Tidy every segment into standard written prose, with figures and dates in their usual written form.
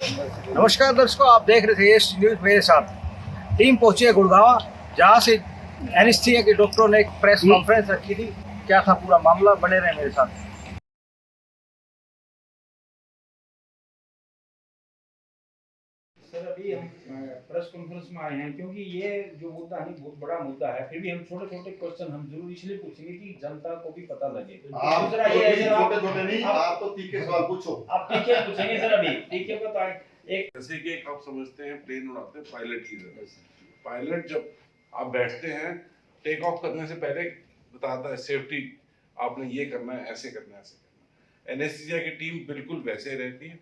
नमस्कार दर्शकों, आप देख रहे थे एस न्यूज। मेरे साथ टीम पहुंची है गुड़गांव, जहां से एनेस्थीसिया के डॉक्टरों ने एक प्रेस कॉन्फ्रेंस रखी थी। क्या था पूरा मामला, बने रहे मेरे साथ। सर, अभी हम प्रेस कॉन्फ्रेंस में आए हैं क्योंकि ये जो मुद्दा है बहुत बड़ा मुद्दा है। फिर भी हम छोटे छोटे क्वेश्चन हम जरूर इसलिए पूछेंगे कि जनता को भी पता लगे। आप दूसरा ये है, छोटे छोटे नहीं, आप तो तीखे सवाल पूछो। आप तीखे पूछेंगे सर। अभी तीखे को तो एक जैसे कि आप समझते हैं प्लेन उड़ाते हैं पायलट की जरूरत है। पायलट जब आप बैठते हैं टेक ऑफ करने से पहले बताता है सेफ्टी, आपने ये करना है, ऐसे करना है, ऐसे करना है। एनेस्थीसिया की टीम बिल्कुल वैसे रहती है,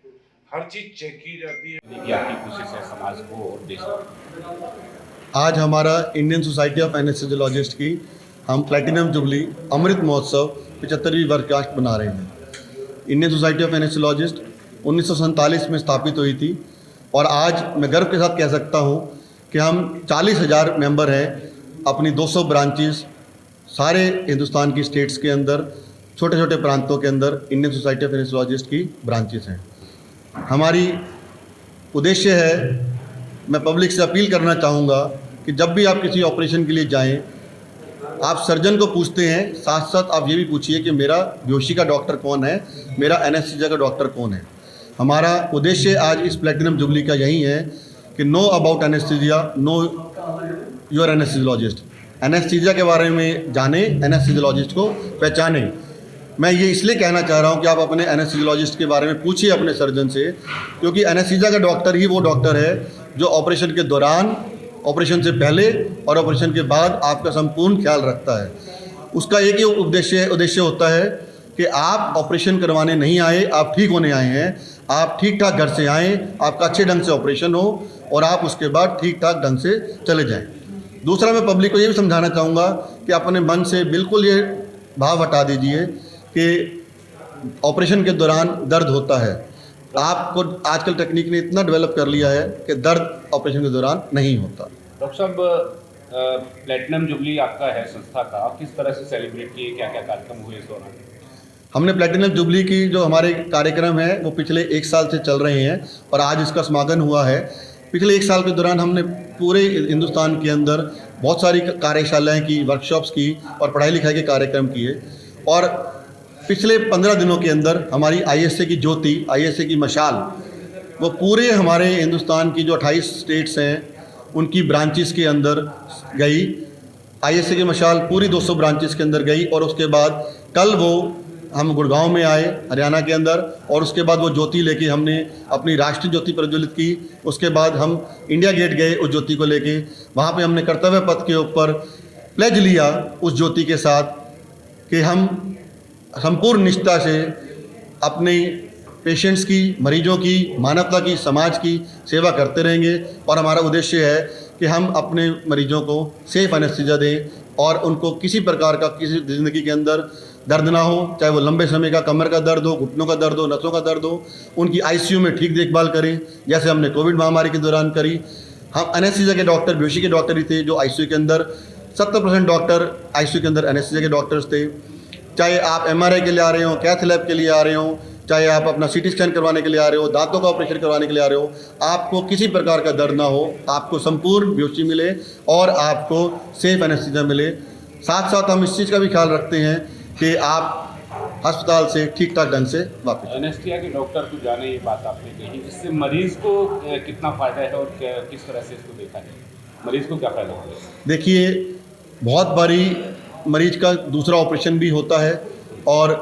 हर चीज चेक की जाती है। ये आपकी कोशिश है समाज को और देश को। आज हमारा इंडियन सोसाइटी ऑफ एनेस्थीसियोलॉजिस्ट की हम प्लैटिनम जुबली अमृत महोत्सव 75वीं वर्षगांठ बना रहे हैं। इंडियन सोसाइटी ऑफ एनेस्थीसियोलॉजिस्ट 1947 में स्थापित हुई थी और आज मैं गर्व के साथ कह सकता हूं कि हम 40,000 मेंबर हैं। अपनी 200 ब्रांचेस सारे हिंदुस्तान की स्टेट्स के अंदर, छोटे छोटे प्रांतों के अंदर इंडियन सोसाइटी ऑफ एनेस्थीसियोलॉजिस्ट की ब्रांचेस हैं। हमारी उद्देश्य है, मैं पब्लिक से अपील करना चाहूँगा कि जब भी आप किसी ऑपरेशन के लिए जाएं, आप सर्जन को पूछते हैं, साथ साथ आप ये भी पूछिए कि मेरा बेहोशी का डॉक्टर कौन है, मेरा एनेस्थीसिया का डॉक्टर कौन है। हमारा उद्देश्य आज इस प्लैटिनम जुबली का यही है कि know about anaesthesia, know your anaesthesiologist. Anaesthesia के बारे में जाने, एनेस्थीसियोलॉजिस्ट को पहचाने। मैं ये इसलिए कहना चाह रहा हूँ कि आप अपने एनेस्थीसियोलॉजिस्ट के बारे में पूछिए अपने सर्जन से, क्योंकि एनेस्थीसिया का डॉक्टर ही वो डॉक्टर है जो ऑपरेशन के दौरान, ऑपरेशन से पहले और ऑपरेशन के बाद आपका संपूर्ण ख्याल रखता है। उसका एक ही उद्देश्य होता है कि आप ऑपरेशन करवाने नहीं आए, आप ठीक होने आए हैं। आप ठीक ठाक घर से आएँ, आपका अच्छे ढंग से ऑपरेशन हो और आप उसके बाद ठीक ठाक ढंग से चले जाएँ। दूसरा, मैं पब्लिक को ये भी समझाना चाहूँगा कि अपने मन से बिल्कुल ये भाव हटा दीजिए कि ऑपरेशन के दौरान दर्द होता है। आपको आजकल टेक्निक ने इतना डेवलप कर लिया है कि दर्द ऑपरेशन के दौरान नहीं होता। डॉक्टर साहब, प्लैटिनम जुबली आपका है संस्था का, किस तरह से सेलिब्रेट किए, क्या क्या कार्यक्रम हुए इस दौरान? हमने प्लैटिनम जुबली की जो हमारे कार्यक्रम है वो पिछले 1 साल से चल रहे हैं और आज इसका समापन हुआ है। पिछले 1 साल के दौरान हमने पूरे हिंदुस्तान के अंदर बहुत सारी कार्यशालाएँ की, वर्कशॉप्स की और पढ़ाई लिखाई के कार्यक्रम किए। और पिछले 15 दिनों के अंदर हमारी ISA की ज्योति, ISA की मशाल, वो पूरे हमारे हिंदुस्तान की जो 28 स्टेट्स हैं उनकी ब्रांचेस के अंदर गई। ISA की मशाल पूरी 200 ब्रांचेस के अंदर गई और उसके बाद कल वो हम गुड़गांव में आए, हरियाणा के अंदर, और उसके बाद वो ज्योति लेके हमने अपनी राष्ट्रीय ज्योति प्रज्वलित की। उसके बाद हम इंडिया गेट गए उस ज्योति को लेके, वहाँ पे हमने कर्तव्य पथ के ऊपर प्लेज लिया उस ज्योति के साथ कि हम संपूर्ण निष्ठा से अपने पेशेंट्स की, मरीजों की, मानवता की, समाज की सेवा करते रहेंगे। और हमारा उद्देश्य है कि हम अपने मरीजों को सेफ एनेस्थीसिया दें और उनको किसी प्रकार का, किसी ज़िंदगी के अंदर दर्द ना हो, चाहे वो लंबे समय का कमर का दर्द हो, घुटनों का दर्द हो, नसों का दर्द हो, उनकी ICU में ठीक देखभाल करें, जैसे हमने कोविड महामारी के दौरान करी। हम एनेस्थीसिया के डॉक्टर, बेहोशी के डॉक्टर ही थे जो ICU के अंदर, 70% डॉक्टर ICU के अंदर एनेस्थीसिया के डॉक्टर्स थे। चाहे आप MRI के लिए आ रहे हो, कैथ लैब के लिए आ रहे हो, चाहे आप अपना CT स्कैन करवाने के लिए आ रहे हो, दांतों का ऑपरेशन करवाने के लिए आ रहे हो, आपको किसी प्रकार का दर्द ना हो, आपको संपूर्ण बेहोशी मिले और आपको सेफ एनेस्थीसिया मिले। साथ साथ हम इस चीज़ का भी ख्याल रखते हैं कि आप अस्पताल से ठीक ठाक ढंग से वापस। एनेस्थीसिया के डॉक्टर को जाने, ये बात आपने कही, इससे मरीज को कितना फ़ायदा है और किस तरह से इसको देखा जाए, मरीज को क्या फ़ायदा होगा? देखिए, बहुत बारी मरीज का दूसरा ऑपरेशन भी होता है और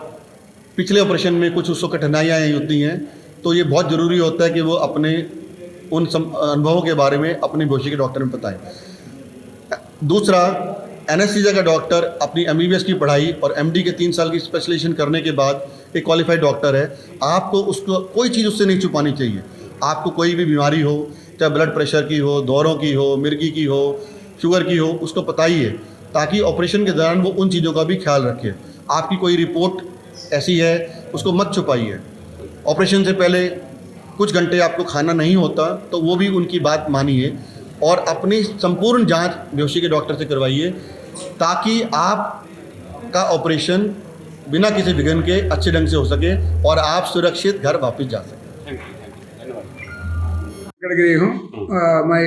पिछले ऑपरेशन में कुछ उसको कठिनाइयाँ होती हैं, तो ये बहुत ज़रूरी होता है कि वो अपने उन अनुभवों के बारे में अपने बेहोशी के डॉक्टर में बताएं। दूसरा, एनेस्थीसिया का डॉक्टर अपनी MBBS की पढ़ाई और MD के 3 साल की स्पेशलाइजेशन करने के बाद एक क्वालिफाइड डॉक्टर है। आपको उसको कोई चीज़ उससे नहीं छुपानी चाहिए। आपको कोई भी बीमारी हो, चाहे ब्लड प्रेशर की हो, दौरों की हो, मिर्गी की हो, शुगर की हो, उसको बताइए ताकि ऑपरेशन के दौरान वो उन चीज़ों का भी ख्याल रखे। आपकी कोई रिपोर्ट ऐसी है, उसको मत छुपाइए। ऑपरेशन से पहले कुछ घंटे आपको खाना नहीं होता तो वो भी उनकी बात मानिए और अपनी संपूर्ण जांच बेहोशी के डॉक्टर से करवाइए ताकि आपका ऑपरेशन बिना किसी विघ्न के अच्छे ढंग से हो सके और आप सुरक्षित घर वापस जा सकें। थैंक यू, धन्यवाद। गडकरी हूँ। मैं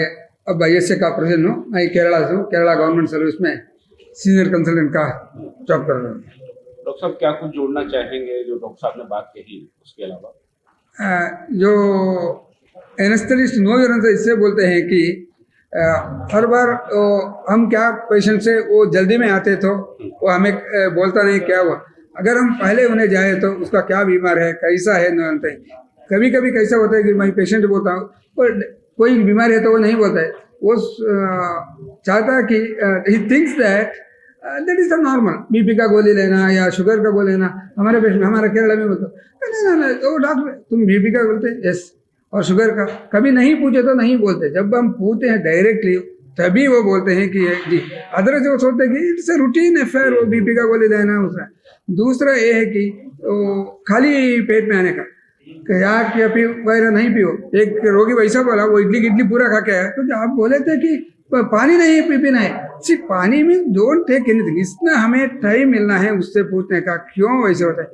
अब ISA का प्रेसिडेंट हूँ। मैं केरला से हूँ। केरला गवर्नमेंट सर्विस में सीनियर कंसल्टेंट का जॉब कर रहा हूँ। डॉक्टर साहब क्या कुछ जोड़ना चाहेंगे जो डॉक्टर साहब ने बात कही उसके अलावा? जो एनेस्थेटिस्ट नो यूरेंस इससे बोलते हैं कि हर बार हम क्या पेशेंट से वो जल्दी में आते तो वो हमें बोलता नहीं क्या हुआ। अगर हम पहले उन्हें जाए तो उसका क्या बीमार है, कैसा है, न जानते हैं। कभी कभी कैसा होता है कि मैं पेशेंट बोलता हूँ पर कोई बीमार है तो वो नहीं बोलता है। वो चाहता है कि he thinks that is the normal. BP का गोली लेना या शुगर का गोली लेना। हमारे पेशेंट हमारा केरला में बोलता नहीं तो डॉक्टर तुम BP का बोलते यस और शुगर का कभी नहीं पूछे तो नहीं बोलते। जब हम पूछते हैं डायरेक्टली तभी वो बोलते हैं कि जी। अदरवाइज वो सोचते हैं कि इट्स ए रूटीन अफेयर, वो BP का गोली लेना उसका। दूसरा ये है कि खाली पेट में आने का या पी वगैरह नहीं पियो। एक रोगी वैसा बोला वो इडली पूरा खा के आया तो आप बोले थे कि पानी नहीं पीना है। सिर्फ पानी में डोंट टेक एनीथिंग। इतना हमें टाइम मिलना है उससे पूछने का क्यों वैसे होता है।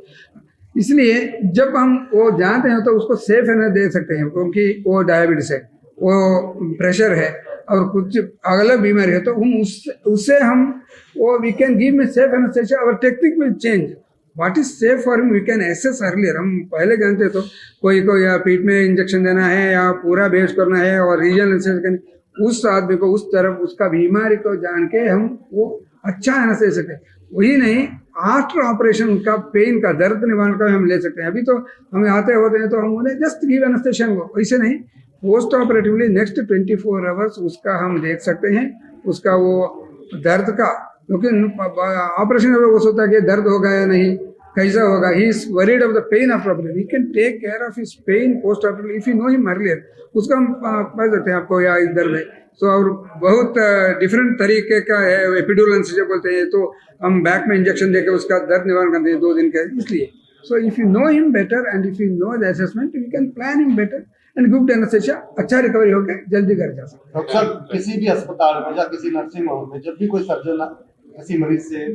इसलिए जब हम वो जानते हैं तो उसको सेफ एनर्जी दे सकते हैं क्योंकि वो डायबिटीज है, वो प्रेशर है और कुछ अलग बीमारी है तो हम उससे हम वो वी कैन गिव में सेफ एनर्जी। और technique will change. What is safe for him we can assess earlier. हम पहले जानते तो कोई को या पीठ में इंजेक्शन देना है या पूरा बेच करना है और रीजन एसेस करना, उस आदमी को उस तरफ उसका बीमारी को जान के हम वो अच्छा एनर्जी दे सकते हैं। वही नहीं आफ्टर ऑपरेशन का पेन का दर्द निवारण का हम ले सकते हैं। अभी तो हमें आते होते हैं तो हम उन्हें जस्ट गिव एनेस्थेसिया को, वैसे नहीं पोस्ट ऑपरेटिवली नेक्स्ट 24 आवर्स उसका हम देख सकते हैं उसका वो दर्द का। क्योंकि ऑपरेशन में वो सोचता है कि दर्द होगा या नहीं, कैसा होगा। He is worried of the pain of operation. We can take care of his pain post operative if you know him earlier. उसका हम पढ़ सकते हैं आपको या इस दर्द है तो और बहुत डिफरेंट तरीके का है। एपिड्यूरल एनेस्थीसिया बोलते हैं तो हम बैक में इंजेक्शन देकर उसका दर्द निवारण करते हैं 2 दिन का। इसलिए so if you know him better and if you know the assessment we can plan him better and give the anaesthesia. अच्छा रिकवरी होकर जल्दी घर जा सकते हैं। डॉक्टर साहब किसी भी अस्पताल में या किसी नर्सिंग होम में जब भी कोई सर्जन किसी मरीज से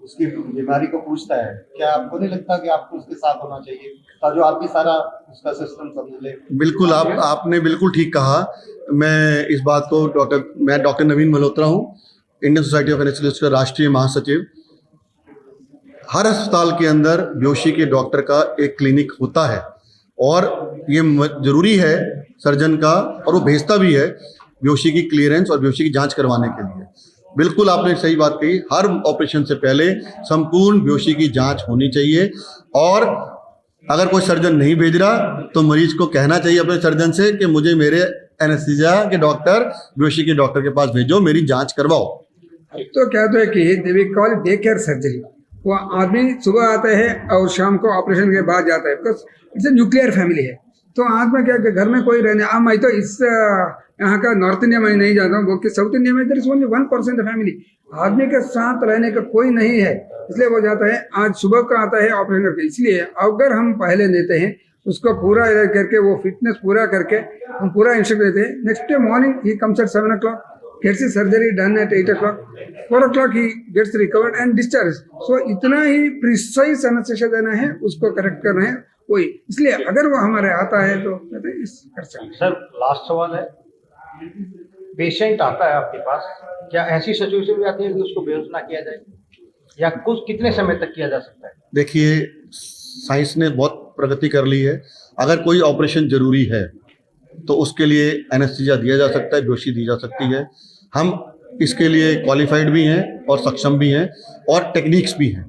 उसकी बीमारी को पूछता है, क्या आपको नहीं लगता कि आपको उसके साथ होना चाहिए ताकि जो आपकी सारा उसका सिस्टम समझ ले? बिल्कुल, आपने बिल्कुल ठीक कहा। मैं इस बात को मैं डॉक्टर नवीन मल्होत्रा हूँ, इंडियन सोसाइटी ऑफ एनेस्थेसियोलॉजिस्ट का राष्ट्रीय महासचिव। हर अस्पताल के अंदर बेहोशी के डॉक्टर का एक क्लिनिक होता है और ये जरूरी है सर्जन का, और वो भेजता भी है बेहोशी की क्लियरेंस और बेहोशी की जांच करवाने के लिए। बिल्कुल आपने सही बात कही। हर ऑपरेशन से पहले संपूर्ण बेहोशी की जांच होनी चाहिए और अगर कोई सर्जन नहीं भेज रहा तो मरीज को कहना चाहिए अपने सर्जन से कि मुझे मेरे एनेस्थीसिया के डॉक्टर, बेहोशी के डॉक्टर के पास भेजो, मेरी जांच करवाओ। तो क्या तो है कि we call day care surgery. वो आदमी सुबह आता है और शाम को ऑपरेशन के बाद जाता है because it's a nuclear family है। तो आदमी क्या घर में कोई रहने मैं तो इस यहाँ का नॉर्थ इंडिया में नहीं जाता हूँ, बल्कि साउथ इंडिया में देयर इज ओनली 1% फैमिली। आदमी के साथ रहने का कोई नहीं है, इसलिए वो जाता है। आज सुबह का आता है ऑपरेशन करके। इसलिए अगर हम पहले देते हैं उसको पूरा करके वो फिटनेस पूरा करके हम पूरा इंस्ट्रक्ट देते हैं। Next day morning he comes at 7 o'clock, gets his surgery done at 8 o'clock, 4 o'clock he gets recovered and discharged. So इतना ही प्रिसाइज एनेस्थीसिया देना है, उसको करेक्ट करना है वही। इसलिए अगर वो हमारे आता है तो कर सकते हैं। सर लास्ट सवाल है, पेशेंट आता है आपके पास, क्या ऐसी सिचुएशन भी आती है कि उसको बेहोश ना किया जाए या कुछ कितने समय तक किया जा सकता है? देखिए, साइंस ने बहुत प्रगति कर ली है। अगर कोई ऑपरेशन जरूरी है तो उसके लिए एनेस्थीसिया दिया जा सकता है, बेहोशी दी जा सकती है। हम इसके लिए क्वालिफाइड भी हैं और सक्षम भी हैं और टेक्निक्स भी हैं।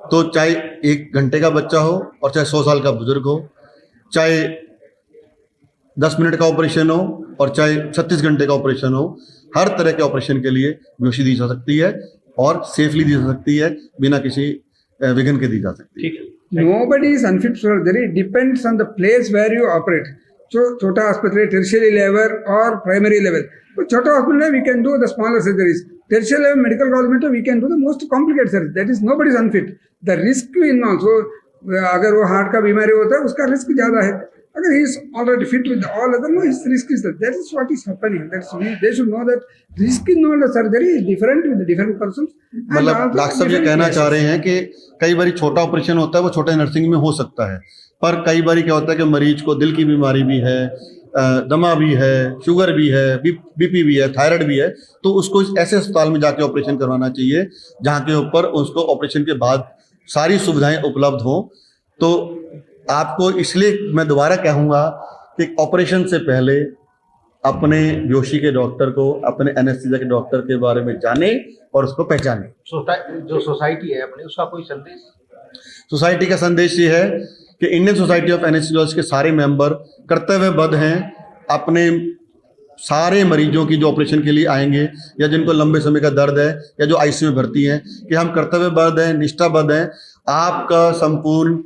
तो चाहे 1 घंटे का बच्चा हो और चाहे 100 साल का बुजुर्ग हो, चाहे 10 मिनट का ऑपरेशन हो और चाहे 36 घंटे का ऑपरेशन हो, हर तरह के ऑपरेशन के लिए बेहोशी दी जा सकती है और सेफली दी जा सकती है, बिना किसी विघ्न के दी जा सकती है। Nobody is unfit for surgery. Depends on the place where you operate. छोटा हॉस्पिटल है, टर्शियरी लेवल और प्राइमरी लेवल। तो छोटा हॉस्पिटल है, we can do the smaller surgeries. Tertiary level medical college में तो we can do the most complicated surgery. That is nobody is unfit. The risk involved. So अगर वो heart का बीमारी होता है उसका रिस्क ज्यादा है। अगर he is already fit with all other, no, his risk is that. That is what is happening. They should know that risk involved in surgery is different with the different persons. मतलब doctor साहब ये कहना चाह रहे हैं कि कई बार छोटा ऑपरेशन होता है वो छोटे नर्सिंग में हो सकता है, पर कई बार क्या होता है कि मरीज को दिल की बीमारी भी है, दमा भी है, शुगर भी है, बीपी भी है, थायराइड भी है, तो उसको ऐसे अस्पताल में जाके ऑपरेशन करवाना चाहिए जहाँ के ऊपर उसको ऑपरेशन के बाद सारी सुविधाएं उपलब्ध हों। तो आपको इसलिए मैं दोबारा कहूँगा कि ऑपरेशन से पहले अपने बेहोशी के डॉक्टर को, अपने एनेस्थीसिया के डॉक्टर के बारे में जाने और उसको पहचाने। जो सोसाइटी है अपनी, उसका कोई संदेश? सोसाइटी का संदेश ये है कि इंडियन सोसाइटी ऑफ एनेस्थीसियोलॉजिस्ट के सारे मेंबर कर्तव्यबद्ध हैं अपने सारे मरीजों की जो ऑपरेशन के लिए आएंगे या जिनको लंबे समय का दर्द है या जो आईसीयू में भर्ती हैं, कि हम कर्तव्यबद्ध हैं, निष्ठाबद्ध हैं। आपका संपूर्ण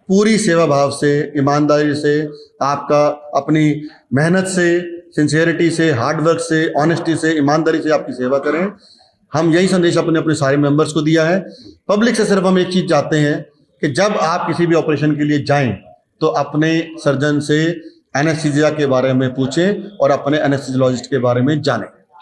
पूरी सेवा भाव से, ईमानदारी से, आपका अपनी मेहनत से, सिंसियरिटी से, हार्डवर्क से, ऑनेस्टी से, ईमानदारी से आपकी सेवा करें। हम यही संदेश अपने सारे मेंबर्स को दिया है। पब्लिक से सिर्फ हम एक चीज़ चाहते हैं कि जब आप किसी भी ऑपरेशन के लिए जाएं तो अपने सर्जन से एनेस्थीसिया के बारे में पूछें और अपने एनेस्थीसियोलॉजिस्ट के बारे में जानें।